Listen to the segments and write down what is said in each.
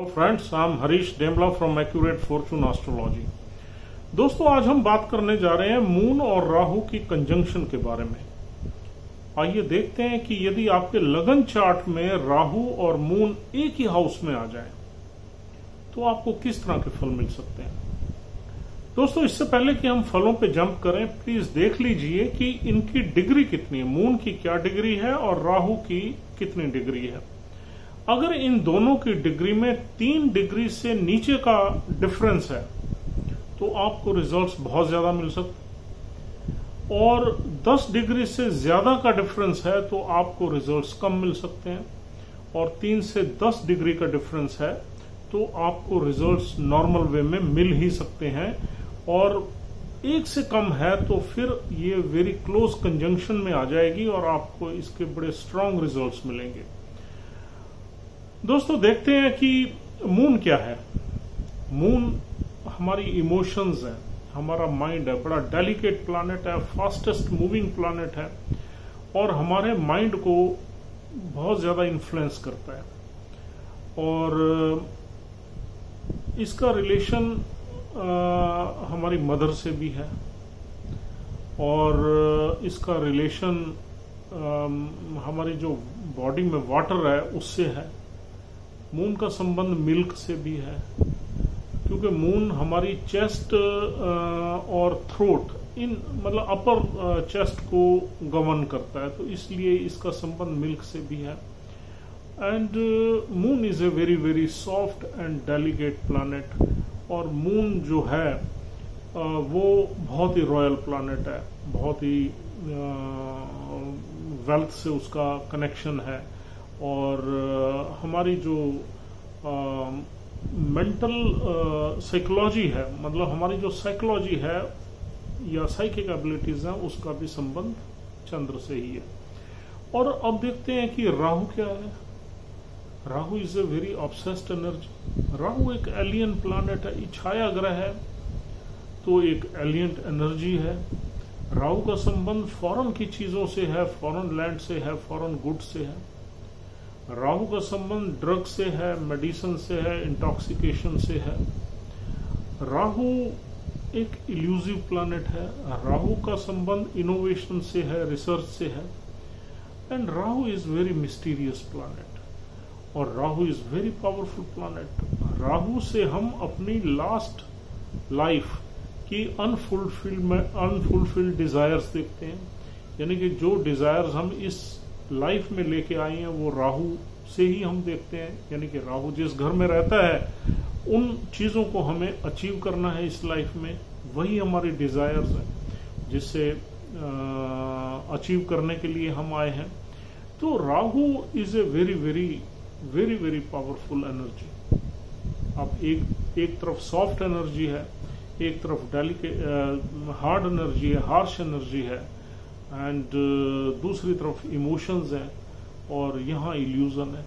Friends, I am Harish Demla from Accurate Fortune Astrology. दोस्तों, आज हम बात करने जा रहे हैं मून और राहु की कंजंक्शन के बारे में। आइए देखते हैं कि यदि आपके लगन चार्ट में राहु और मून एक ही हाउस में आ जाए तो आपको किस तरह के फल मिल सकते हैं। दोस्तों, इससे पहले कि हम फलों पे जंप करें, प्लीज देख लीजिए कि इनकी डिग्री कितनी है। मून की क्या डिग्री है और राहु की कितनी डिग्री है। अगर इन दोनों की डिग्री में 3 डिग्री से नीचे का डिफरेंस है तो आपको रिजल्ट्स बहुत ज्यादा मिल सकते, और 10 डिग्री से ज्यादा का डिफरेंस है तो आपको रिजल्ट्स कम मिल सकते हैं, और 3 से 10 डिग्री का डिफरेंस है तो आपको रिजल्ट्स नॉर्मल वे में मिल ही सकते हैं, और 1 से कम है तो फिर ये वेरी क्लोज कंजंक्शन में आ जाएगी और आपको इसके बड़े स्ट्रांग रिजल्ट्स मिलेंगे। दोस्तों, देखते हैं कि मून क्या है। मून हमारी इमोशंस है, हमारा माइंड है, बड़ा डेलिकेट प्लैनेट है, फास्टेस्ट मूविंग प्लैनेट है, और हमारे माइंड को बहुत ज्यादा इन्फ्लुएंस करता है। और इसका रिलेशन हमारी मदर से भी है, और इसका रिलेशन हमारी जो बॉडी में वाटर है उससे है। मून का संबंध मिल्क से भी है, क्योंकि मून हमारी चेस्ट और थ्रोट, इन मतलब अपर चेस्ट को गवर्न करता है, तो इसलिए इसका संबंध मिल्क से भी है। And moon is a very very soft and delicate planet, और मून जो है वो बहुत ही रॉयल प्लैनेट है, बहुत ही वेल्थ से उसका कनेक्शन है, और हमारी जो मेंटल साइकोलॉजी है, मतलब हमारी जो साइकोलॉजी है या साइकिक एबिलिटीज हैं, उसका भी संबंध चंद्र से ही है। और अब देखते हैं कि राहु क्या है। Rahu is a very obsessed energy. Rahu एक एलियन प्लैनेट है, छाया ग्रह है, तो एक एलियन एनर्जी है। राहु का संबंध फॉरेन की चीजों से है, फॉरेन लैंड से है, फॉरेन गुड से है। राहु का संबंध ड्रग से है, मेडिसिन से है, इंटॉक्सिकेशन से है। राहु एक इल्यूसिव प्लैनेट है। राहु का संबंध इनोवेशन से है, रिसर्च से है। And Rahu is very mysterious planet, और Rahu is very powerful planet. Rahu से हम अपनी लास्ट लाइफ की अनफुलफिल्ड डिजायर्स देखते हैं, यानी कि जो डिजायर्स हम इस लाइफ में लेके आए हैं वो राहु से ही हम देखते हैं। यानी कि राहु जिस घर में रहता है उन चीजों को हमें अचीव करना है इस लाइफ में, वही हमारी डिजायर्स हैं जिससे अचीव करने के लिए हम आए हैं। तो Rahu is a very very very very powerful energy. अब एक तरफ सॉफ्ट एनर्जी है, एक तरफ डेलिकेट हार्ड एनर्जी है, हार्श एनर्जी है, एंड दूसरी तरफ इमोशंस हैं, और यहाँ इल्यूजन है।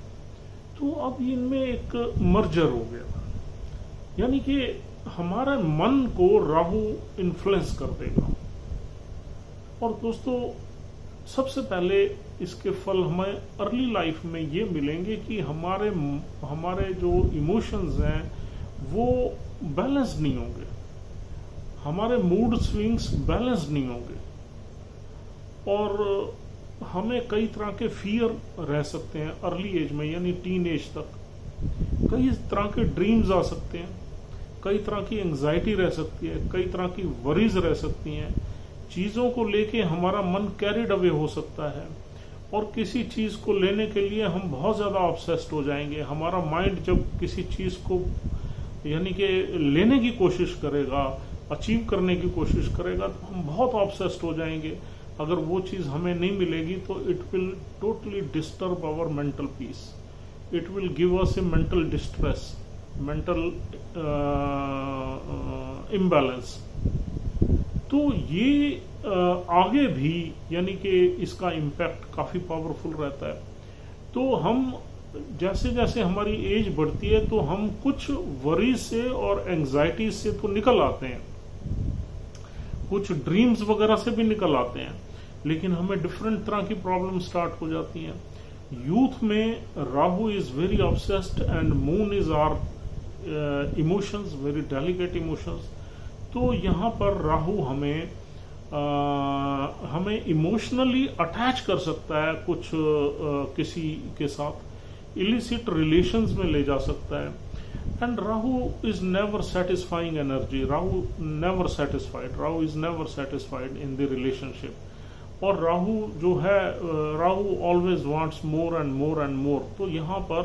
तो अब इनमें एक मर्जर हो गया, यानी कि हमारे मन को राहु इन्फ्लुएंस कर देगा। और दोस्तों, सबसे पहले इसके फल हमें अर्ली लाइफ में ये मिलेंगे कि हमारे जो इमोशंस हैं वो बैलेंस नहीं होंगे, हमारे मूड स्विंग्स बैलेंस नहीं होंगे, और हमें कई तरह के फियर रह सकते हैं अर्ली एज में, यानी टीन एज तक। कई तरह के ड्रीम्स आ सकते हैं, कई तरह की एंजाइटी रह सकती है, कई तरह की वरीज रह सकती हैं। चीजों को लेके हमारा मन कैरिड अवे हो सकता है, और किसी चीज को लेने के लिए हम बहुत ज्यादा ऑब्सेस्ड हो जाएंगे। हमारा माइंड जब किसी चीज को यानी कि लेने की कोशिश करेगा, अचीव करने की कोशिश करेगा, तो हम बहुत ऑब्सेस्ड हो जाएंगे। अगर वो चीज हमें नहीं मिलेगी तो it will totally disturb our mental peace, it will give us a mental distress, mental imbalance. तो ये आगे भी यानी कि इसका इम्पैक्ट काफी पावरफुल रहता है। तो हम जैसे जैसे हमारी एज बढ़ती है तो हम कुछ वरी से और एंजाइटी से तो निकल आते हैं, कुछ ड्रीम्स वगैरह से भी निकल आते हैं, लेकिन हमें डिफरेंट तरह की प्रॉब्लम स्टार्ट हो जाती हैं। यूथ में Rahu is very obsessed and moon is our emotions, very delicate emotions. तो यहाँ पर राहु हमें इमोशनली अटैच कर सकता है कुछ किसी के साथ, इलिसिट रिलेशंस में ले जा सकता है। And Rahu is never satisfying energy, Rahu never satisfied, Rahu is never satisfied in the relationship. और राहु जो है, Rahu always wants more and more and more. तो यहाँ पर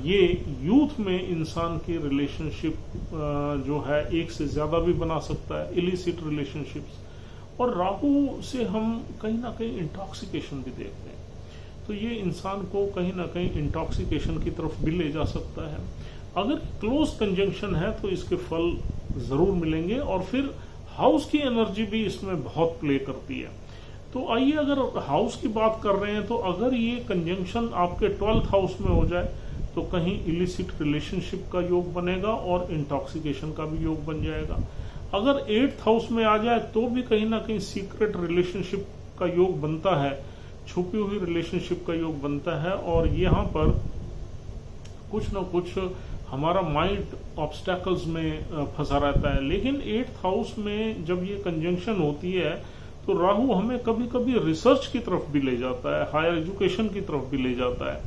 ये यूथ में इंसान की रिलेशनशिप जो है एक से ज्यादा भी बना सकता है, इलिसिट रिलेशनशिप्स। और राहु से हम कहीं ना कहीं इंटॉक्सिकेशन भी देखते हैं, तो ये इंसान को कहीं ना कहीं इंटॉक्सिकेशन की तरफ भी ले जा सकता है। अगर क्लोज कंजंक्शन है तो इसके फल जरूर मिलेंगे। और फिर हाउस की एनर्जी भी इसमें बहुत प्ले करती है। तो आइए, अगर हाउस की बात कर रहे हैं तो अगर ये कंजंक्शन आपके 12th हाउस में हो जाए तो कहीं इलिसिट रिलेशनशिप का योग बनेगा और इंटॉक्सिकेशन का भी योग बन जाएगा। अगर 8th हाउस में आ जाए तो भी कहीं ना कहीं सीक्रेट रिलेशनशिप का योग बनता है, छुपी हुई रिलेशनशिप का योग बनता है। और यहाँ पर कुछ ना कुछ हमारा माइंड ऑब्स्टैकल्स में फंसा रहता है। लेकिन 8th हाउस में जब ये कंजंक्शन होती है तो राहु हमें कभी कभी रिसर्च की तरफ भी ले जाता है, हायर एजुकेशन की तरफ भी ले जाता है,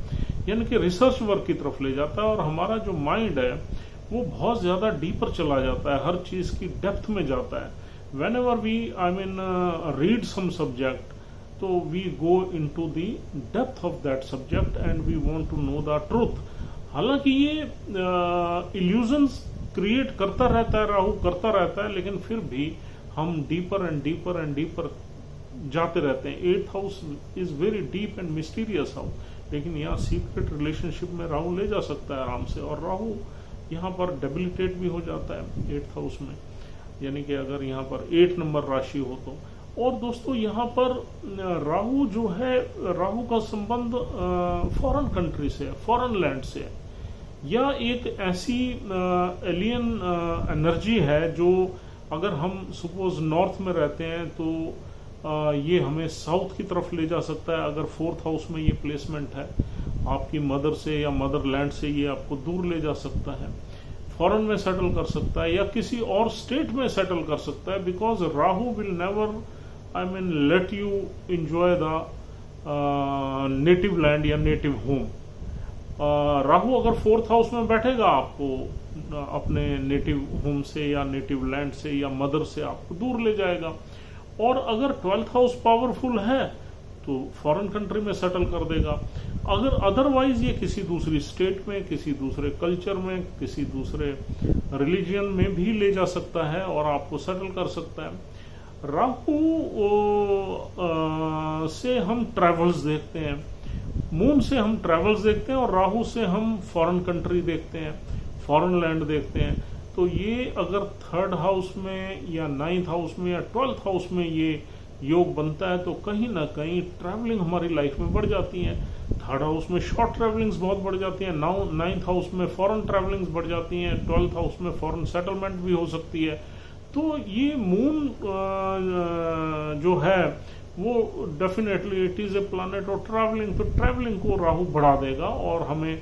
यानी कि रिसर्च वर्क की तरफ ले जाता है। और हमारा जो माइंड है वो बहुत ज्यादा डीपर चला जाता है, हर चीज की डेप्थ में जाता है। Whenever we read some subject, तो we go into the depth of that subject and we want to know the truth. हालांकि ये इल्यूजन्स क्रिएट करता रहता है, राहु करता रहता है, लेकिन फिर भी हम deeper and deeper and deeper जाते रहते हैं। 8th house is very deep and mysterious house, लेकिन यहाँ सीक्रेट रिलेशनशिप में राहु ले जा सकता है आराम से। और राहु यहाँ पर डेबिलिटेट भी हो जाता है 8th हाउस में, यानी कि अगर यहाँ पर 8 नंबर राशि हो तो। और दोस्तों यहाँ पर राहु जो है, राहु का संबंध फॉरेन कंट्री से है, फॉरेन लैंड से है, या एक ऐसी एलियन एनर्जी है जो अगर हम सपोज नॉर्थ में रहते हैं तो ये हमें साउथ की तरफ ले जा सकता है। अगर 4th हाउस में ये प्लेसमेंट है, आपकी मदर से या मदरलैंड से ये आपको दूर ले जा सकता है, फॉरेन में सेटल कर सकता है, या किसी और स्टेट में सेटल कर सकता है। Because Rahu will never let you enjoy the native land या नेटिव होम। राहु अगर 4th हाउस में बैठेगा, आपको अपने नेटिव होम से या नेटिव लैंड से या मदर से आपको दूर ले जाएगा। और अगर 12th हाउस पावरफुल है तो फॉरेन कंट्री में सेटल कर देगा। अगर अदरवाइज ये किसी दूसरी स्टेट में, किसी दूसरे कल्चर में, किसी दूसरे रिलीजियन में भी ले जा सकता है और आपको सेटल कर सकता है। राहु से हम ट्रैवल्स देखते हैं, मून से हम ट्रैवल्स देखते हैं, और राहु से हम फॉरेन कंट्री देखते हैं, फॉरेन लैंड देखते हैं। तो ये अगर 3rd हाउस में या 9th हाउस में या 12th हाउस में ये योग बनता है तो कहीं ना कहीं ट्रैवलिंग हमारी लाइफ में बढ़ जाती है। 3rd हाउस में शॉर्ट ट्रैवलिंग्स बहुत बढ़ जाती हैं, 9th हाउस में फॉरेन ट्रैवलिंग्स बढ़ जाती हैं, 12th हाउस में फॉरेन सेटलमेंट भी हो सकती है। तो ये मून जो है वो definitely it is a planet of travelling. तो ट्रैवलिंग को राहु बढ़ा देगा और हमें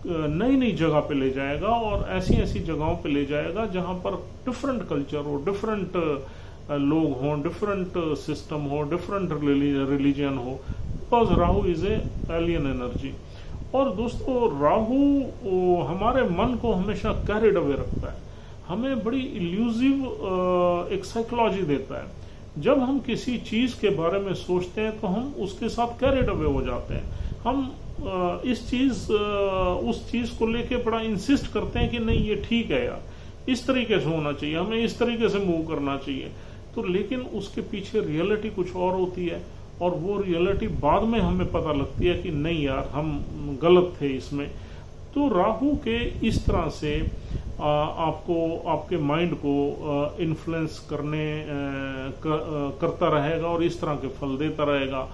नई नई जगह पे ले जाएगा, और ऐसी ऐसी जगहों पे ले जाएगा जहां पर डिफरेंट कल्चर हो, डिफरेंट लोग हों, डिफरेंट सिस्टम हो, डिफरेंट रिलीजन हो, because Rahu is a alien energy. और दोस्तों राहु हमारे मन को हमेशा कैरिड अवे रखता है, हमें बड़ी इल्यूजिव एक साइकोलॉजी देता है। जब हम किसी चीज के बारे में सोचते हैं तो हम उसके साथ कैरिड अवे हो जाते हैं, हम उस चीज को लेके बड़ा इंसिस्ट करते हैं कि नहीं ये ठीक है यार, इस तरीके से होना चाहिए, हमें इस तरीके से मूव करना चाहिए। तो लेकिन उसके पीछे रियलिटी कुछ और होती है, और वो रियलिटी बाद में हमें पता लगती है कि नहीं यार हम गलत थे इसमें। तो राहु के इस तरह से आपको, आपके माइंड को इन्फ्लुएंस करता रहेगा और इस तरह के फल देता रहेगा।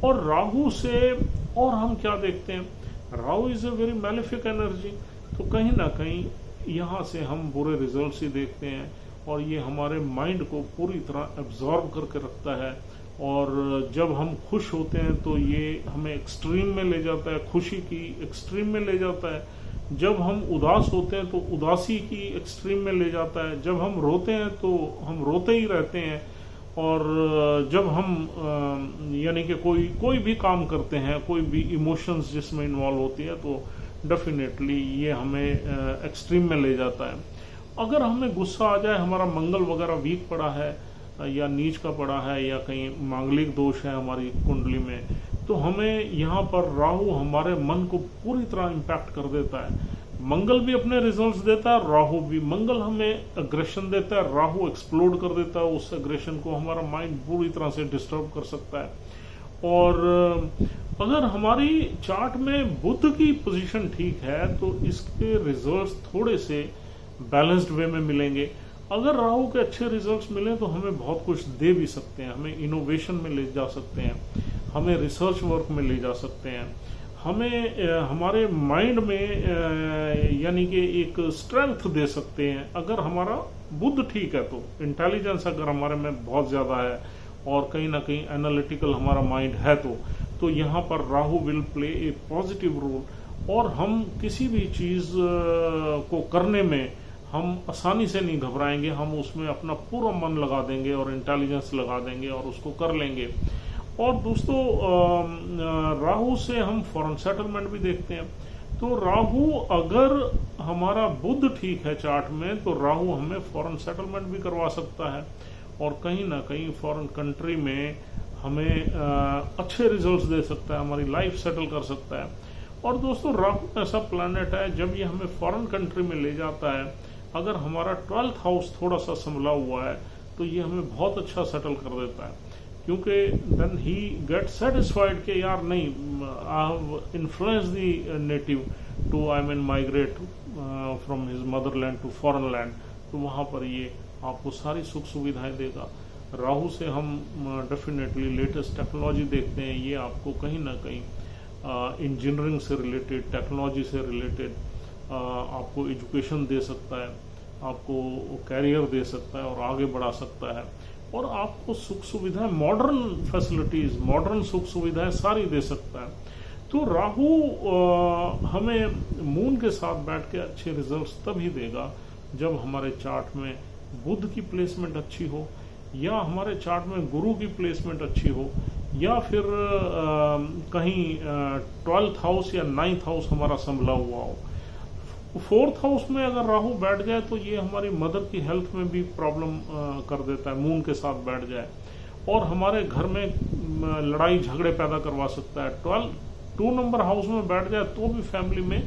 और राहु से और हम क्या देखते हैं, Rahu is a very malefic energy. तो कहीं ना कहीं यहाँ से हम बुरे रिजल्ट्स ही देखते हैं, और ये हमारे माइंड को पूरी तरह एब्जॉर्ब करके रखता है, और जब हम खुश होते हैं तो ये हमें एक्सट्रीम में ले जाता है, खुशी की एक्सट्रीम में ले जाता है। जब हम उदास होते हैं तो उदासी की एक्सट्रीम में ले जाता है। जब हम रोते हैं तो हम रोते ही रहते हैं। और जब हम यानी कि कोई भी काम करते हैं, कोई भी इमोशंस जिसमें इन्वॉल्व होती है, तो डेफिनेटली ये हमें एक्सट्रीम में ले जाता है। अगर हमें गुस्सा आ जाए, हमारा मंगल वगैरह वीक पड़ा है या नीच का पड़ा है या कहीं मांगलिक दोष है हमारी कुंडली में, तो हमें यहाँ पर राहु हमारे मन को पूरी तरह इम्पैक्ट कर देता है। मंगल भी अपने रिजल्ट्स देता है, राहु भी। मंगल हमें अग्रेशन देता है, राहु एक्सप्लोड कर देता है उस अग्रेशन को, हमारा माइंड पूरी तरह से डिस्टर्ब कर सकता है। और अगर हमारी चार्ट में बुध की पोजीशन ठीक है तो इसके रिजल्ट्स थोड़े से बैलेंस्ड वे में मिलेंगे। अगर राहु के अच्छे रिजल्ट्स मिले तो हमें बहुत कुछ दे भी सकते हैं, हमें इनोवेशन में ले जा सकते हैं, हमें रिसर्च वर्क में ले जा सकते हैं, हमें हमारे माइंड में यानी कि एक स्ट्रेंथ दे सकते हैं। अगर हमारा बुध ठीक है तो इंटेलिजेंस अगर हमारे में बहुत ज्यादा है और कहीं ना कहीं एनालिटिकल हमारा माइंड है तो यहाँ पर Rahu will play a positive role. और हम किसी भी चीज को करने में हम आसानी से नहीं घबराएंगे, हम उसमें अपना पूरा मन लगा देंगे और इंटेलिजेंस लगा देंगे और उसको कर लेंगे। और दोस्तों राहु से हम फॉरेन सेटलमेंट भी देखते हैं। तो राहु अगर हमारा बुध ठीक है चार्ट में तो राहु हमें फॉरेन सेटलमेंट भी करवा सकता है और कहीं ना कहीं फॉरेन कंट्री में हमें अच्छे रिजल्ट्स दे सकता है, हमारी लाइफ सेटल कर सकता है। और दोस्तों राहु ऐसा प्लैनेट है, जब ये हमें फॉरेन कंट्री में ले जाता है, अगर हमारा 12th हाउस थोड़ा सा संभला हुआ है तो ये हमें बहुत अच्छा सेटल कर देता है, क्योंकि देन ही गेट सेटिस्फाइड कि यार नहीं, I have influence the native to migrate from his motherland to foreign land. तो वहां पर ये आपको सारी सुख सुविधाएं देगा। राहु से हम डेफिनेटली लेटेस्ट टेक्नोलॉजी देखते हैं, ये आपको कहीं ना कहीं इंजीनियरिंग से रिलेटेड, टेक्नोलॉजी से रिलेटेड आपको एजुकेशन दे सकता है, आपको कैरियर दे सकता है और आगे बढ़ा सकता है। और आपको सुख सुविधाएं, मॉडर्न फैसिलिटीज, मॉडर्न सुख सुविधाएं सारी दे सकता है। तो राहु हमें मून के साथ बैठ के अच्छे रिजल्ट्स तभी देगा जब हमारे चार्ट में बुध की प्लेसमेंट अच्छी हो, या हमारे चार्ट में गुरु की प्लेसमेंट अच्छी हो, या फिर कहीं 12th हाउस या 9th हाउस हमारा संभला हुआ हो। 4th हाउस में अगर राहु बैठ जाए तो ये हमारी मदर की हेल्थ में भी प्रॉब्लम कर देता है, मून के साथ बैठ जाए, और हमारे घर में लड़ाई झगड़े पैदा करवा सकता है। 2 नंबर हाउस में बैठ जाए तो भी फैमिली में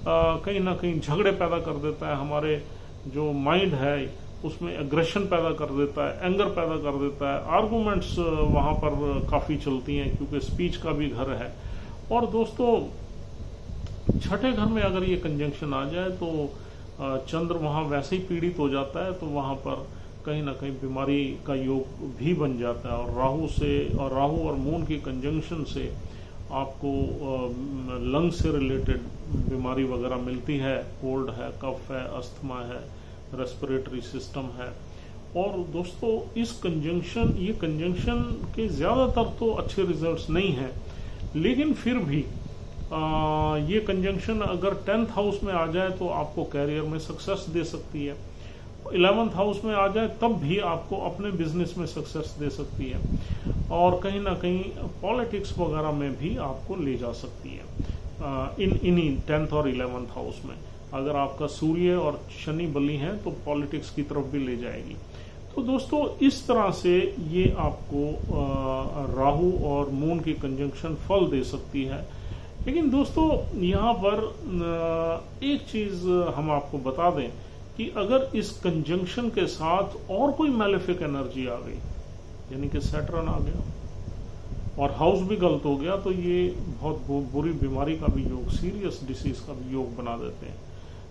कहीं ना कहीं झगड़े पैदा कर देता है, हमारे जो माइंड है उसमें एग्रेशन पैदा कर देता है, एंगर पैदा कर देता है, आर्गुमेंट्स वहां पर काफी चलती हैं क्योंकि स्पीच का भी घर है। और दोस्तों 6ठे घर में अगर ये कंजंक्शन आ जाए तो चंद्र वहां वैसे ही पीड़ित हो जाता है, तो वहां पर कहीं ना कहीं बीमारी का योग भी बन जाता है। और राहु और मून की कंजंक्शन से आपको लंग से रिलेटेड बीमारी वगैरह मिलती है, कोल्ड है, कफ है, अस्थमा है, रेस्पिरेटरी सिस्टम है। और दोस्तों ये कंजंक्शन के ज्यादातर तो अच्छे रिजल्ट्स नहीं है, लेकिन फिर भी ये कंजंक्शन अगर 10th हाउस में आ जाए तो आपको कैरियर में सक्सेस दे सकती है, 11th हाउस में आ जाए तब भी आपको अपने बिजनेस में सक्सेस दे सकती है, और कहीं ना कहीं पॉलिटिक्स वगैरह में भी आपको ले जा सकती है इन्हीं 10th और 11th हाउस में। अगर आपका सूर्य और शनि बली हैं तो पॉलिटिक्स की तरफ भी ले जाएगी। तो दोस्तों इस तरह से ये आपको राहु और मून की कंजंक्शन फल दे सकती है। लेकिन दोस्तों यहाँ पर एक चीज हम आपको बता दें कि अगर इस कंजंक्शन के साथ और कोई मैलेफिक एनर्जी आ गई, यानी कि सैटर्न आ गया और हाउस भी गलत हो गया, तो ये बहुत बुरी बीमारी का भी योग, सीरियस डिसीज का भी योग बना देते हैं।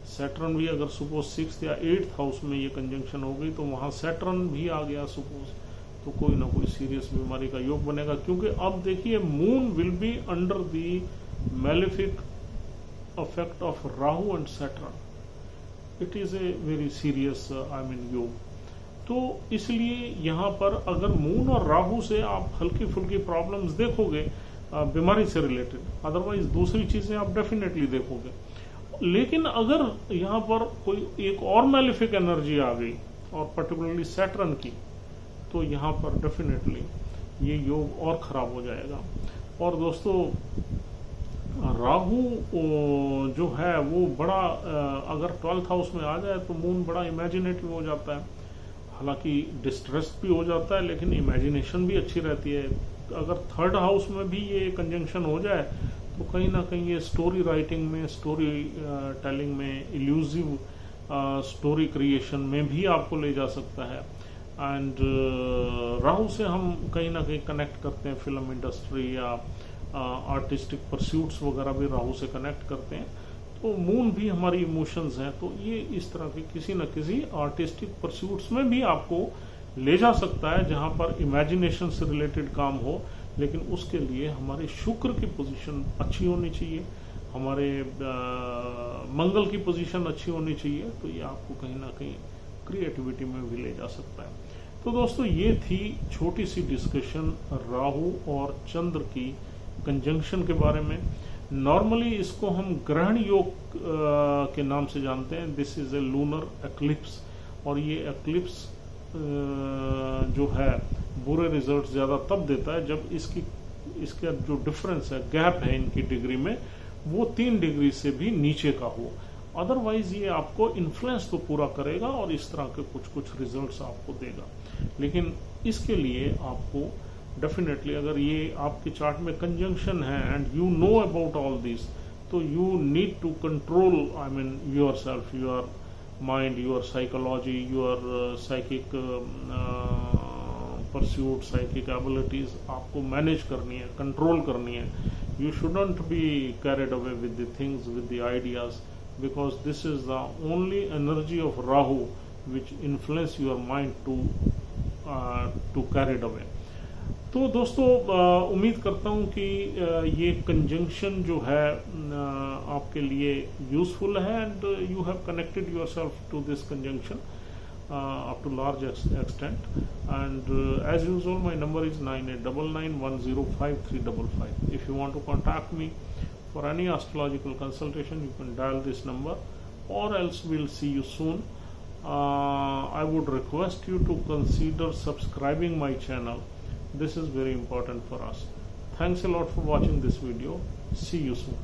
सैटर्न भी अगर सपोज 6th या 8th हाउस में ये कंजंक्शन हो गई तो वहां सैटर्न भी आ गया सपोज, तो कोई ना कोई सीरियस बीमारी का योग बनेगा। क्योंकि अब देखिए moon will be under the malefic effect of Rahu and Saturn. It is a very serious योग। तो इसलिए यहाँ पर अगर मून और राहु से आप हल्की फुल्की प्रॉब्लम्स देखोगे बीमारी से रिलेटेड, अदरवाइज दूसरी चीजें आप डेफिनेटली देखोगे। लेकिन अगर यहाँ पर कोई एक और मैलिफिक एनर्जी आ गई और पर्टिकुलरली सैटर्न की, तो यहाँ पर डेफिनेटली ये योग और खराब हो जाएगा। और दोस्तों राहु जो है वो बड़ा अगर 12th हाउस में आ जाए तो मून बड़ा इमेजिनेटिव हो जाता है, हालांकि डिस्ट्रेस्ड भी हो जाता है लेकिन इमेजिनेशन भी अच्छी रहती है। अगर 3rd हाउस में भी ये कंजंक्शन हो जाए तो कहीं ना कहीं ये स्टोरी राइटिंग में, स्टोरी टेलिंग में, इल्यूसिव स्टोरी क्रिएशन में भी आपको ले जा सकता है। एंड राहु से हम कहीं ना कहीं कनेक्ट करते हैं फिल्म इंडस्ट्री या आर्टिस्टिक परस्यूट्स वगैरह भी राहु से कनेक्ट करते हैं। तो मून भी हमारी इमोशंस हैं, तो ये इस तरह के किसी न किसी आर्टिस्टिक परस्यूट्स में भी आपको ले जा सकता है जहां पर इमेजिनेशन से रिलेटेड काम हो। लेकिन उसके लिए हमारे शुक्र की पोजीशन अच्छी होनी चाहिए, हमारे मंगल की पोजीशन अच्छी होनी चाहिए, तो ये आपको कहीं ना कहीं क्रिएटिविटी में भी ले जा सकता है। तो दोस्तों ये थी छोटी सी डिस्कशन राहु और चंद्र की कंजंक्शन के बारे में। नॉर्मली इसको हम ग्रहण योग के नाम से जानते हैं। This is a lunar eclipse, और ये एक्लिप्स जो है बुरे रिजल्ट ज्यादा तब देता है जब इसका जो डिफरेंस है, गैप है इनकी डिग्री में, वो 3 डिग्री से भी नीचे का हो। अदरवाइज ये आपको इन्फ्लुएंस तो पूरा करेगा और इस तरह के कुछ कुछ रिजल्ट्स आपको देगा। लेकिन इसके लिए आपको डेफिनेटली अगर ये आपके चार्ट में कंजंक्शन है and you know about all this, तो you need to control I mean your self, your mind, your psychology, your psychic pursuit, psychic abilities आपको मैनेज करनी है, कंट्रोल करनी है। You shouldn't be carried away with the things, with the ideas, because this is the only energy of Rahu which influence your mind to carried away। तो दोस्तों उम्मीद करता हूँ कि ये कंजंक्शन जो है आपके लिए यूजफुल है and you have connected yourself to this conjunction up to large extent। and as usual my number is 9899105355। if you want to contact me for any astrological consultation you can dial this number, or else we'll see you soon। I would request you to consider subscribing my channel, this is very important for us। Thanks a lot for watching this video, see you soon।